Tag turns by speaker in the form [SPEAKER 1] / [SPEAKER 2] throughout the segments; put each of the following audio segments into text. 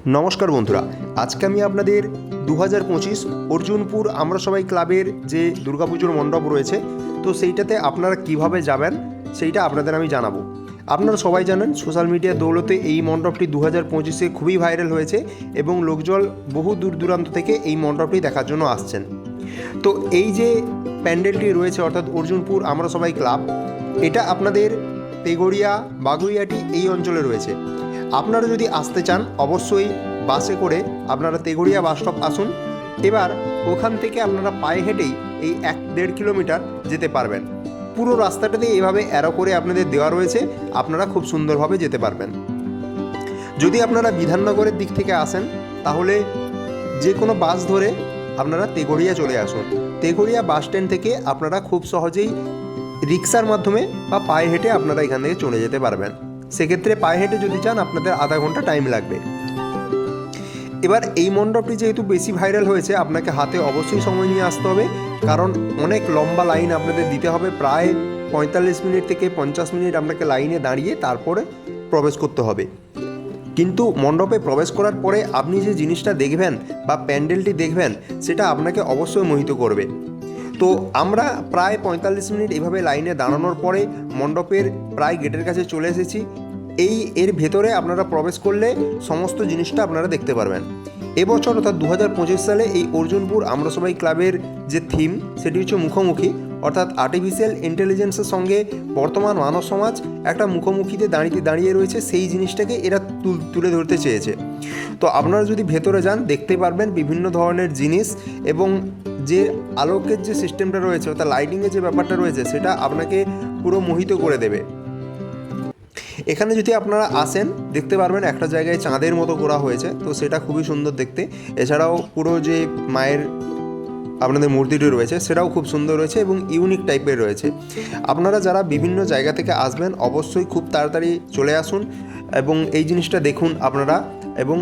[SPEAKER 1] নমস্কার বন্ধুরা, আজকে আমি আপনাদের 2025 অর্জুনপুর আমরা সবাই ক্লাবের যে দুর্গাপুজোর মণ্ডপ রয়েছে, তো সেইটাতে আপনারা কিভাবে যাবেন সেইটা আপনাদের আমি জানাবো। আপনারা সবাই জানেন সোশ্যাল মিডিয়ার দৌলতে এই মণ্ডপটি 2025-এ খুবই ভাইরাল হয়েছে এবং লোকজন বহু দূর দূরান্ত থেকে এই মণ্ডপটি দেখার জন্য আসছেন। তো এই যে প্যান্ডেলটি রয়েছে অর্থাৎ অর্জুনপুর আমরা সবাই ক্লাব, এটা আপনাদের তেগড়িয়া বাগুইয়াটি এই অঞ্চলে রয়েছে। আপনারা যদি আসতে চান অবশ্যই বাসে করে আপনারা তেগড়িয়া বাস স্টপ আসুন। এবার ওখান থেকে আপনারা পায়ে হেঁটেই এই 1-1.5 কিলোমিটার যেতে পারবেন। পুরো রাস্তাটাতে এইভাবে অ্যারো করে আপনাদের দেওয়া রয়েছে, আপনারা খুব সুন্দরভাবে যেতে পারবেন। যদি আপনারা বিধাননগরের দিক থেকে আসেন তাহলে যে কোনো বাস ধরে আপনারা তেগড়িয়া চলে আসুন। তেগড়িয়া বাস স্ট্যান্ড থেকে আপনারা খুব সহজেই রিক্সার মাধ্যমে বা পায়ে হেঁটে আপনারা এখান থেকে চলে যেতে পারবেন। সেক্ষেত্রে পায়ে হেঁটে যদি চান আপনাদের আধা ঘন্টা টাইম লাগবে। এবার এই মণ্ডপটি যেহেতু বেশি ভাইরাল হয়েছে, আপনাকে হাতে অবশ্যই সময় নিয়ে আসতে হবে, কারণ অনেক লম্বা লাইন আপনাদের দিতে হবে। প্রায় 45 মিনিট থেকে 50 মিনিট আপনাকে লাইনে দাঁড়িয়ে তারপরে প্রবেশ করতে হবে। কিন্তু মণ্ডপে প্রবেশ করার পরে আপনি যে জিনিসটা দেখবেন বা প্যান্ডেলটি দেখবেন সেটা আপনাকে অবশ্যই মোহিত করবে। তো আমরা প্রায় 45 মিনিট এভাবে লাইনে দাঁড়ানোর পরে মণ্ডপের প্রায় গেটের কাছে চলে এসেছি। এর ভেতরে আপনারা প্রবেশ করলে সমস্ত জিনিসটা আপনারা দেখতে পারবেন। এবছর অর্থাৎ 2025 সালে এই অর্জুনপুর আমরা সবাই ক্লাবের যে থিম সেটি হচ্ছে মুখোমুখি, অর্থাৎ আর্টিফিশিয়াল ইন্টেলিজেন্সের সঙ্গে বর্তমান মানব সমাজ একটা মুখোমুখিতে দাঁড়িয়ে রয়েছে, সেই জিনিসটাকে এরা তুলে ধরতে চেয়েছে। তো আপনারা যদি ভেতরে যান দেখতে পারবেন বিভিন্ন ধরনের জিনিস, এবং যে আলোকের যে সিস্টেমটা রয়েছে অর্থাৎ লাইটিংয়ের যে ব্যাপারটা রয়েছে সেটা আপনাকে পুরো মোহিত করে দেবে। এখানে যদি আপনারা আসেন দেখতে পারবেন একটা জায়গায় চাঁদের মতো করা হয়েছে, তো সেটা খুবই সুন্দর দেখতে। এছাড়াও পুরো যে মায়ের আপনাদের মূর্তিটি রয়েছে সেটাও খুব সুন্দর রয়েছে এবং ইউনিক টাইপের রয়েছে। আপনারা যারা বিভিন্ন জায়গা থেকে আসবেন অবশ্যই খুব তাড়াতাড়ি চলে আসুন এবং এই জিনিসটা দেখুন আপনারা, এবং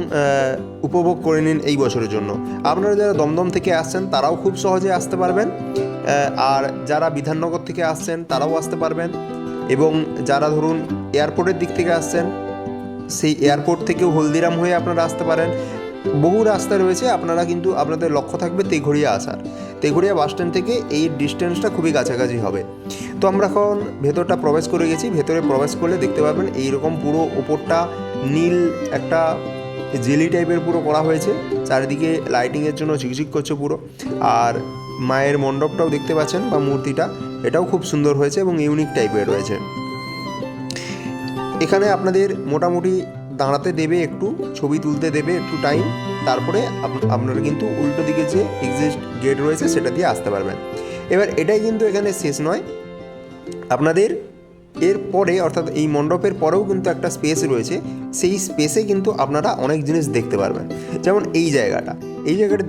[SPEAKER 1] উপভোগ করে নিন এই বছরের জন্য। আপনারা যারা দমদম থেকে আসছেন তারাও খুব সহজে আসতে পারবেন, আর যারা বিধাননগর থেকে আসছেন তারাও আসতে পারবেন, এবং যারা ধরুন এয়ারপোর্টের দিক থেকে আসছেন সেই এয়ারপোর্ট থেকেও হলদিরাম হয়ে আপনারা আসতে পারেন। বহু রাস্তা রয়েছে, আপনারা কিন্তু আপনাদের লক্ষ্য থাকবে তেঘড়িয়া আসার। তেঘড়িয়া বাস স্ট্যান্ড থেকে এই ডিস্টেন্সটা খুবই কাছাকাছি হবে। তো আমরা এখন ভেতরটা প্রবেশ করে গেছি। ভেতরে প্রবেশ করলে দেখতে পাবেন এইরকম পুরো ওপরটা নীল একটা জেলি টাইপের পুরো করা হয়েছে, চারিদিকে লাইটিংয়ের জন্য ঝিকঝিক করছে পুরো। আর মায়ের মণ্ডপটাও দেখতে পাচ্ছেন বা মূর্তিটা, এটাও খুব সুন্দর হয়েছে এবং ইউনিক টাইপের রয়েছে। এখানে আপনাদের মোটামুটি দাঁড়াতে দেবে, একটু ছবি তুলতে দেবে একটু টাইম, তারপরে আপনারা কিন্তু উল্টো দিকে যে এক্সিট গেট রয়েছে সেটা দিয়ে আসতে পারবেন। এবার এটাই কিন্তু এখানে শেষ নয়, আপনাদের এর পরে অর্থাৎ এই মণ্ডপের পরেও কিন্তু একটা স্পেস রয়েছে। সেই স্পেসে কিন্তু আপনারা অনেক জিনিস দেখতে পারবেন। যেমন এই জায়গাটা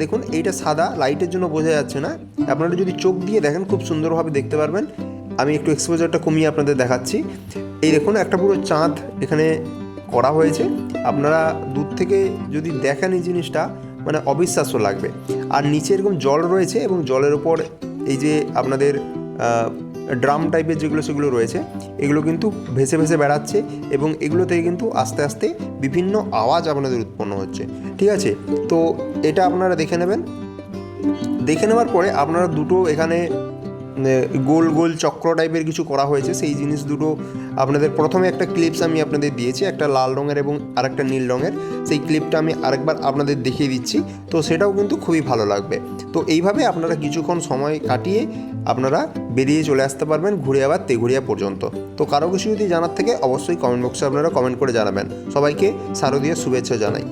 [SPEAKER 1] দেখুন, এইটা সাদা, লাইটের জন্য বোঝা যাচ্ছে না। আপনারা যদি চোখ দিয়ে দেখেন খুব সুন্দরভাবে দেখতে পারবেন। আমি একটু এক্সপোজারটা কমিয়ে আপনাদের দেখাচ্ছি। এই দেখুন একটা পুরো চাঁদ এখানে করা হয়েছে। আপনারা দূর থেকে যদি দেখেন এই জিনিসটা মানে অবিশ্বাস্য লাগবে। আর নিচে এরকম জল রয়েছে এবং জলের ওপর এই যে আপনাদের ড্রাম টাইপের যেগুলো সেগুলো রয়েছে, এগুলো কিন্তু ভেসে ভেসে বেড়াচ্ছে এবং এগুলো থেকে কিন্তু আস্তে আস্তে বিভিন্ন আওয়াজ আপনাদের উৎপন্ন হচ্ছে। ঠিক আছে, তো এটা আপনারা দেখে নেবেন। দেখে নেওয়ার পরে আপনারা দুটো এখানে গোল গোল চক্র টাইপের কিছু করা হয়েছে, সেই জিনিস দুটো আপনাদের প্রথমে একটা ক্লিপস আমি আপনাদের দিয়েছি, একটা লাল রঙের এবং আরেকটা নীল রঙের। সেই ক্লিপটা আমি আরেকবার আপনাদের দেখিয়ে দিচ্ছি, তো সেটাও কিন্তু খুবই ভালো লাগবে। তো এইভাবে আপনারা কিছুক্ষণ সময় কাটিয়ে আপনারা বেরিয়ে চলে আসতে পারবেন ঘুরে আবার তেঘড়িয়া পর্যন্ত। তো কারো কিছু যদি জানার থাকে অবশ্যই কমেন্ট বক্সে আপনারা কমেন্ট করে জানাবেন। সবাইকে শারদীয়ার শুভেচ্ছা জানাই।